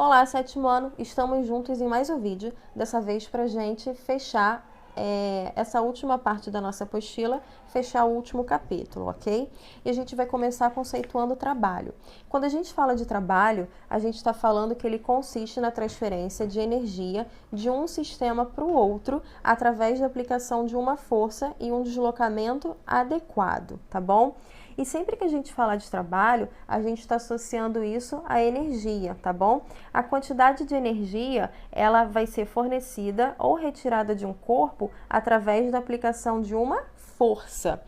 Olá, sétimo ano! Estamos juntos em mais um vídeo, dessa vez para a gente fechar essa última parte da nossa apostila, fechar o último capítulo, ok? E a gente vai começar conceituando o trabalho. Quando a gente fala de trabalho, a gente está falando que ele consiste na transferência de energia de um sistema para o outro através da aplicação de uma força e um deslocamento adequado, tá bom? E sempre que a gente fala de trabalho, a gente está associando isso à energia, tá bom? A quantidade de energia, ela vai ser fornecida ou retirada de um corpo através da aplicação de uma força.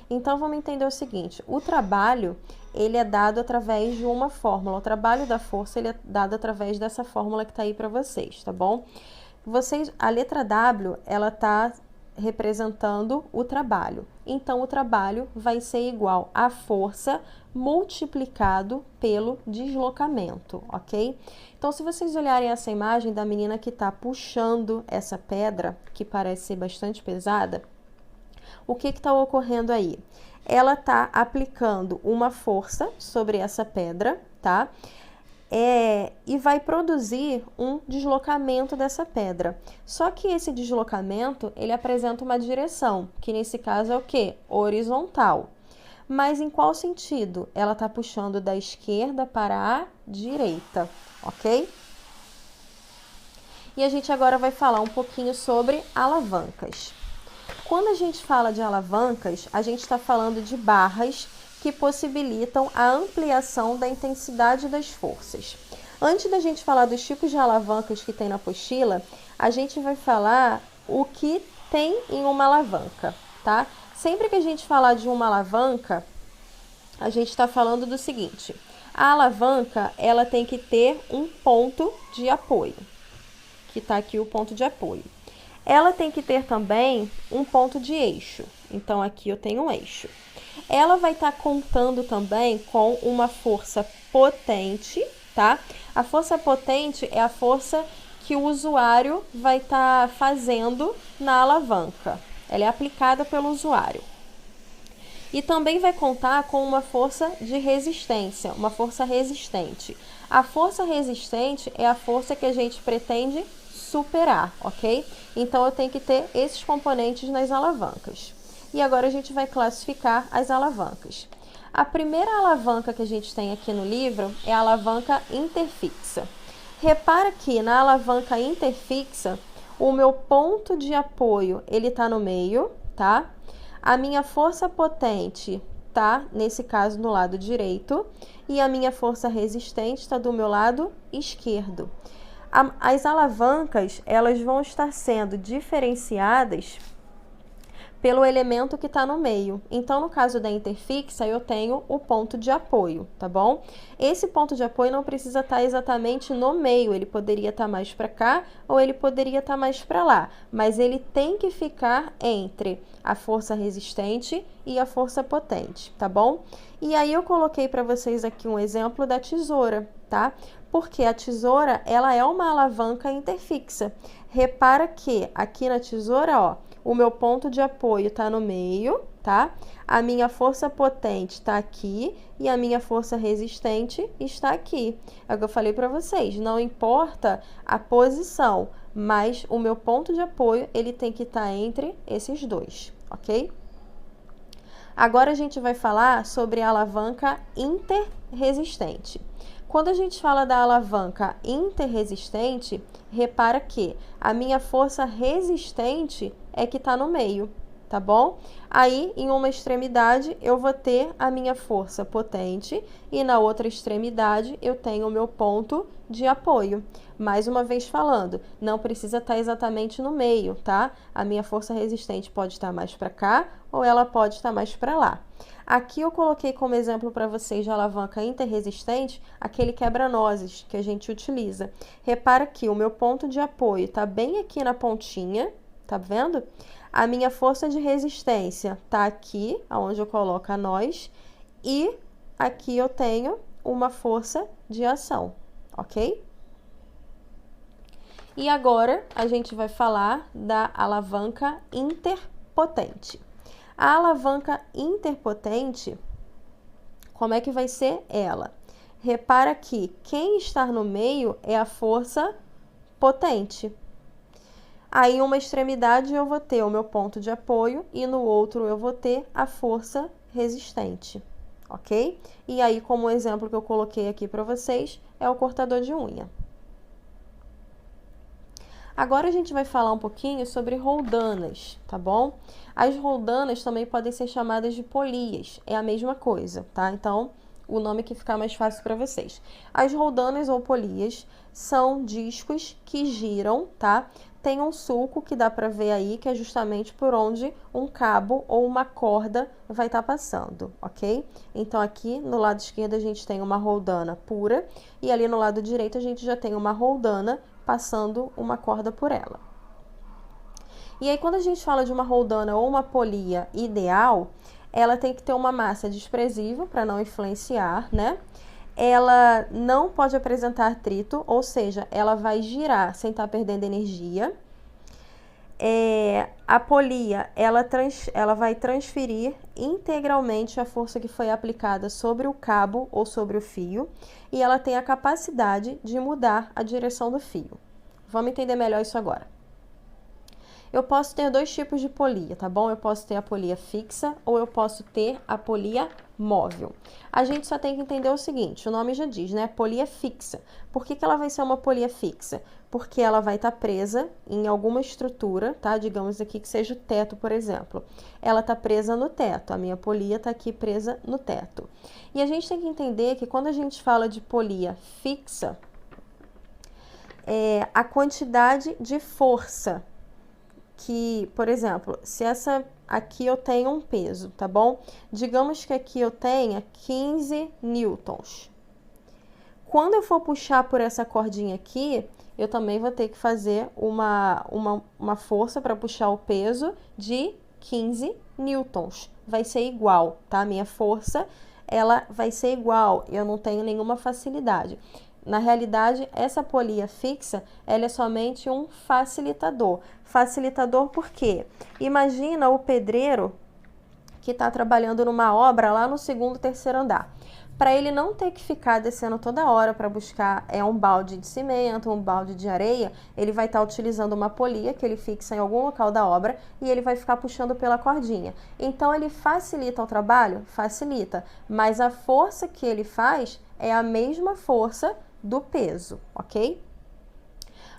Então, vamos entender o seguinte, o trabalho, ele é dado através de uma fórmula. O trabalho da força, ele é dado através dessa fórmula que está aí para vocês, tá bom? A letra W, ela está representando o trabalho. Então, o trabalho vai ser igual a força multiplicado pelo deslocamento, ok? Então, se vocês olharem essa imagem da menina que está puxando essa pedra, que parece ser bastante pesada, o que está ocorrendo aí? Ela está aplicando uma força sobre essa pedra, tá? E vai produzir um deslocamento dessa pedra. Só que esse deslocamento, ele apresenta uma direção, que nesse caso é o quê? Horizontal. Mas em qual sentido? Ela está puxando da esquerda para a direita, ok? E a gente agora vai falar um pouquinho sobre alavancas. Quando a gente fala de alavancas, a gente está falando de barras que possibilitam a ampliação da intensidade das forças. Antes da gente falar dos tipos de alavancas que tem na apostila, a gente vai falar o que tem em uma alavanca, tá? Sempre que a gente falar de uma alavanca, a gente está falando do seguinte: a alavanca, ela tem que ter um ponto de apoio, que está aqui o ponto de apoio. Ela tem que ter também um ponto de eixo. Então, aqui eu tenho um eixo. Ela vai estar contando também com uma força potente, tá? A força potente é a força que o usuário vai estar fazendo na alavanca. Ela é aplicada pelo usuário. E também vai contar com uma força de resistência, uma força resistente. A força resistente é a força que a gente pretende superar, ok? Então, eu tenho que ter esses componentes nas alavancas. E agora a gente vai classificar as alavancas. A primeira alavanca que a gente tem aqui no livro é a alavanca interfixa. Repara que na alavanca interfixa, o meu ponto de apoio, ele tá no meio, tá? A minha força potente tá, nesse caso, no lado direito, e a minha força resistente está do meu lado esquerdo. As alavancas, elas vão estar sendo diferenciadas pelo elemento que está no meio. Então, no caso da interfixa, eu tenho o ponto de apoio, tá bom? Esse ponto de apoio não precisa estar exatamente no meio, ele poderia estar mais para cá ou ele poderia estar mais para lá, mas ele tem que ficar entre a força resistente e a força potente, tá bom? E aí eu coloquei para vocês aqui um exemplo da tesoura, tá? Porque a tesoura, ela é uma alavanca interfixa. Repara que aqui na tesoura, ó, o meu ponto de apoio está no meio, tá? A minha força potente está aqui e a minha força resistente está aqui. É o que eu falei para vocês, não importa a posição, mas o meu ponto de apoio, ele tem que estar entre esses dois, ok? Agora a gente vai falar sobre a alavanca interresistente. Quando a gente fala da alavanca interresistente, repara que a minha força resistente é que está no meio, tá bom? Aí, em uma extremidade, eu vou ter a minha força potente e na outra extremidade eu tenho o meu ponto de apoio. Mais uma vez falando, não precisa estar exatamente no meio, tá? A minha força resistente pode estar mais para cá ou ela pode estar mais para lá. Aqui eu coloquei como exemplo para vocês de alavanca interresistente aquele quebra-nozes que a gente utiliza. Repara que o meu ponto de apoio está bem aqui na pontinha, tá vendo? A minha força de resistência está aqui, onde eu coloco a nós, e aqui eu tenho uma força de ação, ok? E agora a gente vai falar da alavanca interpotente. A alavanca interpotente, como é que vai ser ela? repara que quem está no meio é a força potente. Aí, em uma extremidade, eu vou ter o meu ponto de apoio e no outro eu vou ter a força resistente, ok? E aí, como exemplo que eu coloquei aqui para vocês, é o cortador de unha. Agora a gente vai falar um pouquinho sobre roldanas, tá bom? As roldanas também podem ser chamadas de polias, é a mesma coisa, tá? Então, o nome que ficar mais fácil para vocês. As roldanas ou polias são discos que giram, tá? Tem um sulco que dá para ver aí, que é justamente por onde um cabo ou uma corda vai estar passando, ok? Então, aqui no lado esquerdo a gente tem uma roldana pura e ali no lado direito a gente já tem uma roldana passando uma corda por ela. E aí, quando a gente fala de uma roldana ou uma polia ideal, ela tem que ter uma massa desprezível para não influenciar, né? Ela não pode apresentar atrito, ou seja, ela vai girar sem estar perdendo energia. A polia, ela vai transferir integralmente a força que foi aplicada sobre o cabo ou sobre o fio, e ela tem a capacidade de mudar a direção do fio. Vamos entender melhor isso agora. Eu posso ter dois tipos de polia, tá bom? Eu posso ter a polia fixa ou eu posso ter a polia móvel. A gente só tem que entender o seguinte, o nome já diz, né? Polia fixa. Por que ela vai ser uma polia fixa? Porque ela vai estar presa em alguma estrutura, tá? Digamos aqui que seja o teto, por exemplo. Ela está presa no teto, a minha polia está aqui presa no teto. E a gente tem que entender que quando a gente fala de polia fixa, a quantidade de força que, por exemplo, se essa aqui eu tenho um peso, tá bom? Digamos que aqui eu tenha 15 newtons. Quando eu for puxar por essa cordinha aqui, eu também vou ter que fazer uma força para puxar o peso de 15 newtons. Vai ser igual, tá? Minha força, ela vai ser igual, eu não tenho nenhuma facilidade. Na realidade, essa polia fixa, ela é somente um facilitador. Facilitador por quê? Imagina o pedreiro que está trabalhando numa obra lá no segundo, terceiro andar. Para ele não ter que ficar descendo toda hora para buscar um balde de cimento, um balde de areia, ele vai estar utilizando uma polia que ele fixa em algum local da obra e ele vai ficar puxando pela cordinha. Então, ele facilita o trabalho? Facilita, mas a força que ele faz é a mesma força do peso, ok?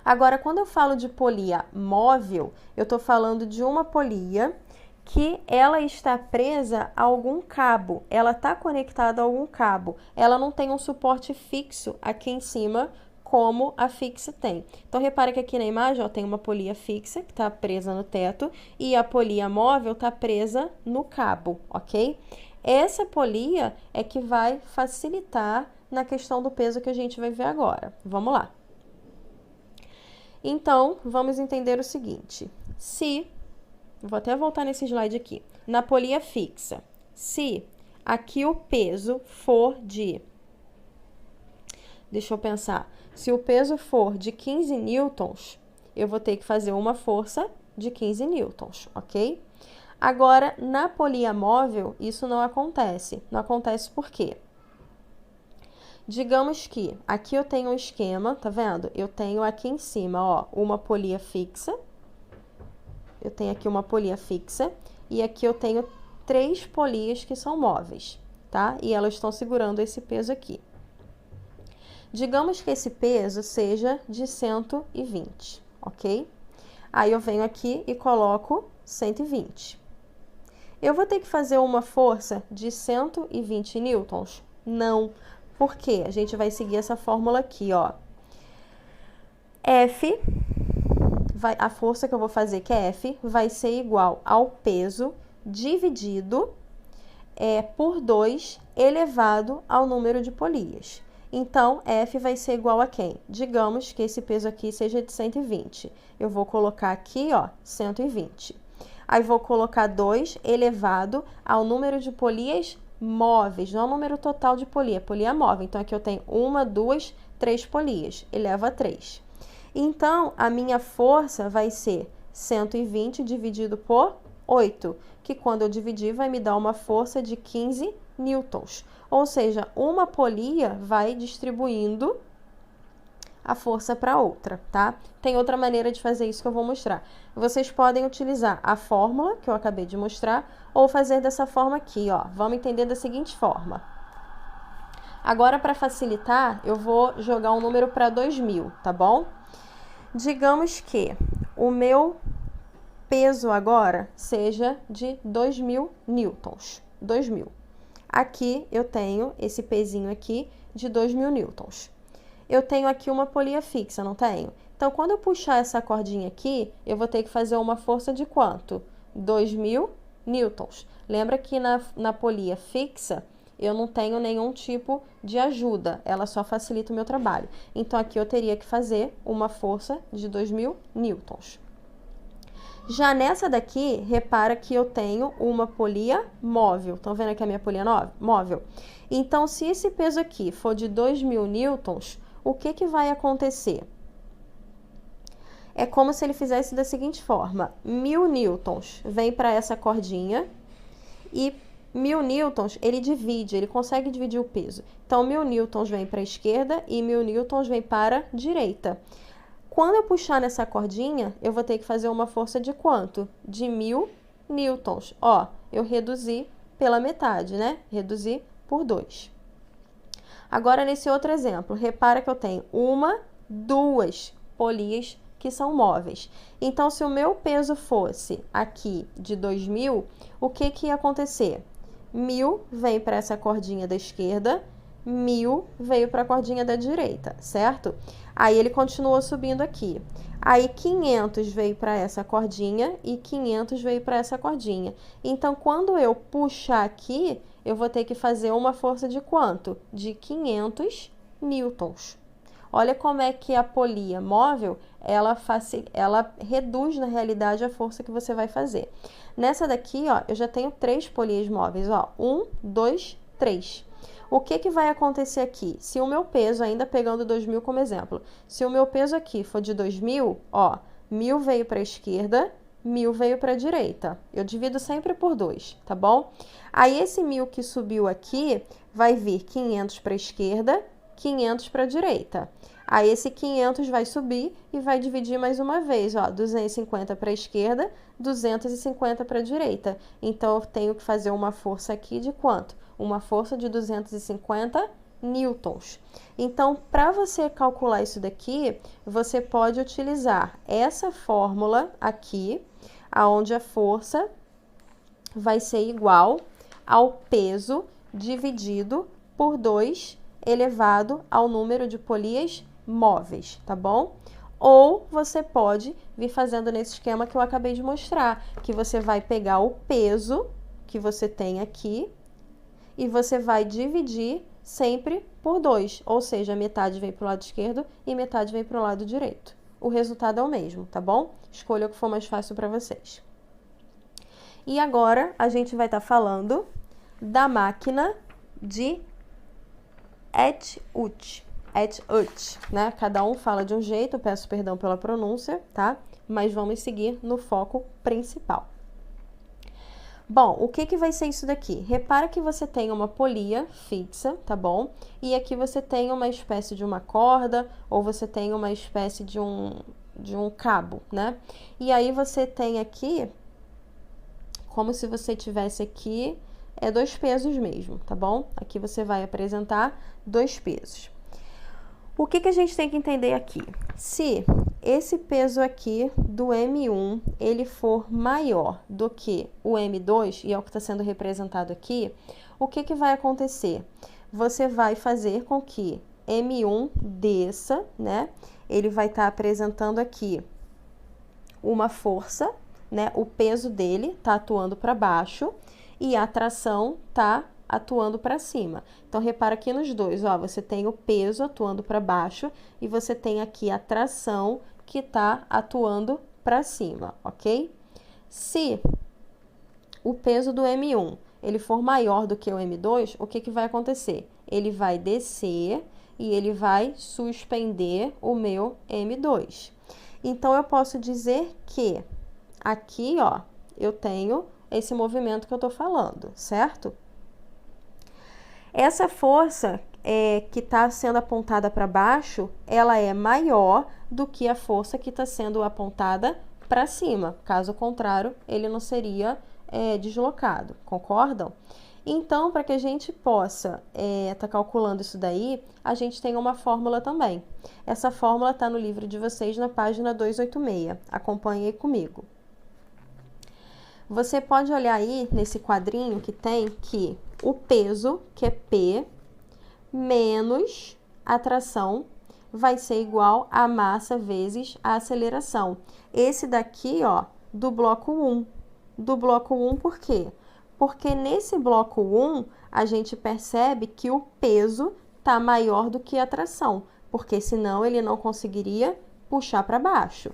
Agora, quando eu falo de polia móvel, eu estou falando de uma polia que ela está presa a algum cabo, ela está conectada a algum cabo, ela não tem um suporte fixo aqui em cima, como a fixa tem. Então, repare que aqui na imagem, ó, tem uma polia fixa que está presa no teto e a polia móvel está presa no cabo, ok? Essa polia é que vai facilitar na questão do peso que a gente vai ver agora. Vamos lá. Então, vamos entender o seguinte. Vou até voltar nesse slide aqui. Na polia fixa, se aqui o peso for de... Deixa eu pensar. Se o peso for de 15 newtons, eu vou ter que fazer uma força de 15 newtons, ok? Agora, na polia móvel, isso não acontece. Não acontece por quê? Digamos que aqui eu tenho um esquema, tá vendo? Eu tenho aqui em cima, ó, uma polia fixa. Eu tenho aqui uma polia fixa e aqui eu tenho 3 polias que são móveis, tá? E elas estão segurando esse peso aqui. Digamos que esse peso seja de 120, ok? Aí eu venho aqui e coloco 120. Eu vou ter que fazer uma força de 120 newtons? Não. Por quê? A gente vai seguir essa fórmula aqui, ó. A força que eu vou fazer, que é F, vai ser igual ao peso dividido por 2 elevado ao número de polias. Então, F vai ser igual a quem? Digamos que esse peso aqui seja de 120. Eu vou colocar aqui, ó, 120. Aí, vou colocar 2 elevado ao número de polias móveis, não ao número total de polia móvel. Então, aqui eu tenho 1, 2, 3 polias, eleva a 3. Então, a minha força vai ser 120 dividido por 8, que quando eu dividir vai me dar uma força de 15 newtons. Ou seja, uma polia vai distribuindo a força para outra, tá? Tem outra maneira de fazer isso que eu vou mostrar. Vocês podem utilizar a fórmula que eu acabei de mostrar ou fazer dessa forma aqui, ó. Vamos entender da seguinte forma. Agora, para facilitar, eu vou jogar um número para 2000, tá bom? Digamos que o meu peso agora seja de 2000 newtons. 2000. Aqui eu tenho esse pezinho aqui de 2000 newtons. Eu tenho aqui uma polia fixa, não tenho? Então, quando eu puxar essa cordinha aqui, eu vou ter que fazer uma força de quanto? 2000 newtons. Lembra que na polia fixa, eu não tenho nenhum tipo de ajuda, ela só facilita o meu trabalho. Então, aqui eu teria que fazer uma força de 2000 newtons. Já nessa daqui, repara que eu tenho uma polia móvel. Estão vendo aqui a minha polia móvel? Então, se esse peso aqui for de 2000 newtons, o que vai acontecer? É como se ele fizesse da seguinte forma. 1000 newtons vem para essa cordinha e 1000 newtons ele divide, ele consegue dividir o peso. Então, 1000 newtons vem para a esquerda e 1000 newtons vem para a direita. Quando eu puxar nessa cordinha, eu vou ter que fazer uma força de quanto? De 1000 newtons. Ó, eu reduzi pela metade, né? Reduzi por 2. Agora, nesse outro exemplo, repara que eu tenho duas polias que são móveis. Então, se o meu peso fosse aqui de 2000, o que ia acontecer? 1000 vem para essa cordinha da esquerda, 1000 veio para a cordinha da direita, certo? Aí ele continuou subindo aqui. Aí 500 veio para essa cordinha e 500 veio para essa cordinha. Então, quando eu puxar aqui, eu vou ter que fazer uma força de quanto? De 500 newtons. Olha como é que a polia móvel, ela reduz, na realidade, a força que você vai fazer. Nessa daqui, ó, eu já tenho 3 polias móveis, ó. 1, 2, 3. O que vai acontecer aqui? Se o meu peso, ainda pegando 2000 como exemplo, se o meu peso aqui for de 2000, ó, 1000 veio para a esquerda, 1000 veio para a direita. Eu divido sempre por 2, tá bom? Aí, esse 1000 que subiu aqui, vai vir 500 para a esquerda, 500 para a direita. Aí, esse 500 vai subir e vai dividir mais uma vez, ó, 250 para a esquerda, 250 para a direita. Então, eu tenho que fazer uma força aqui de quanto? Uma força de 250 newtons. Então, para você calcular isso daqui, você pode utilizar essa fórmula aqui, aonde a força vai ser igual ao peso dividido por 2 elevado ao número de polias móveis, tá bom? Ou você pode vir fazendo nesse esquema que eu acabei de mostrar, que você vai pegar o peso que você tem aqui e você vai dividir sempre por 2, ou seja, metade vem para o lado esquerdo e metade vem para o lado direito. O resultado é o mesmo, tá bom? Escolha o que for mais fácil para vocês. E agora, a gente vai estar falando da máquina de Etude, né? Cada um fala de um jeito, peço perdão pela pronúncia, tá? Mas vamos seguir no foco principal. Bom, o que vai ser isso daqui? Repara que você tem uma polia fixa, tá bom? E aqui você tem uma espécie de uma corda, ou você tem uma espécie de um cabo, né? E aí você tem aqui, como se você tivesse aqui, 2 pesos mesmo, tá bom? Aqui você vai apresentar 2 pesos. O que a gente tem que entender aqui? Se esse peso aqui do M1, ele for maior do que o M2, e é o que está sendo representado aqui, o que vai acontecer? Você vai fazer com que M1 desça, né? Ele vai estar apresentando aqui uma força, né? O peso dele está atuando para baixo e a tração está atuando para cima. Então, repara aqui nos dois, ó, você tem o peso atuando para baixo e você tem aqui a tração que está atuando para cima, ok? Se o peso do M1 ele for maior do que o M2, o que vai acontecer? Ele vai descer e ele vai suspender o meu M2. Então, eu posso dizer que aqui, ó, eu tenho esse movimento que eu tô falando, certo? Essa força que está sendo apontada para baixo, ela é maior do que a força que está sendo apontada para cima. Caso contrário, ele não seria deslocado, concordam? Então, para que a gente possa estar calculando isso daí, a gente tem uma fórmula também. Essa fórmula está no livro de vocês na página 286. Acompanhe aí comigo. Você pode olhar aí nesse quadrinho que tem que o peso, que é P, menos a tração, vai ser igual a massa vezes a aceleração. Esse daqui, ó, do bloco 1. Do bloco 1 por quê? Porque nesse bloco 1, a gente percebe que o peso está maior do que a tração, porque senão ele não conseguiria puxar para baixo.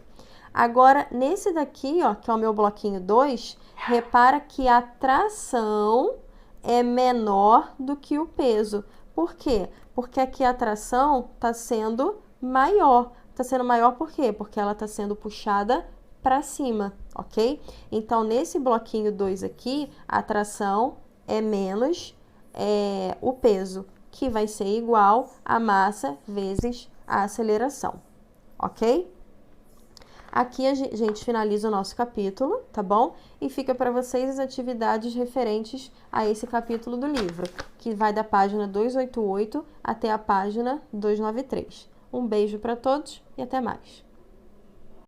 Agora, nesse daqui, ó, que é o meu bloquinho 2, repara que a tração é menor do que o peso. Por quê? Porque aqui a tração está sendo maior. Está sendo maior por quê? Porque ela está sendo puxada para cima, ok? Então, nesse bloquinho 2 aqui, a tração é menos o peso, que vai ser igual a massa vezes a aceleração, ok? Aqui a gente finaliza o nosso capítulo, tá bom? E fica para vocês as atividades referentes a esse capítulo do livro, que vai da página 288 até a página 293. Um beijo para todos e até mais!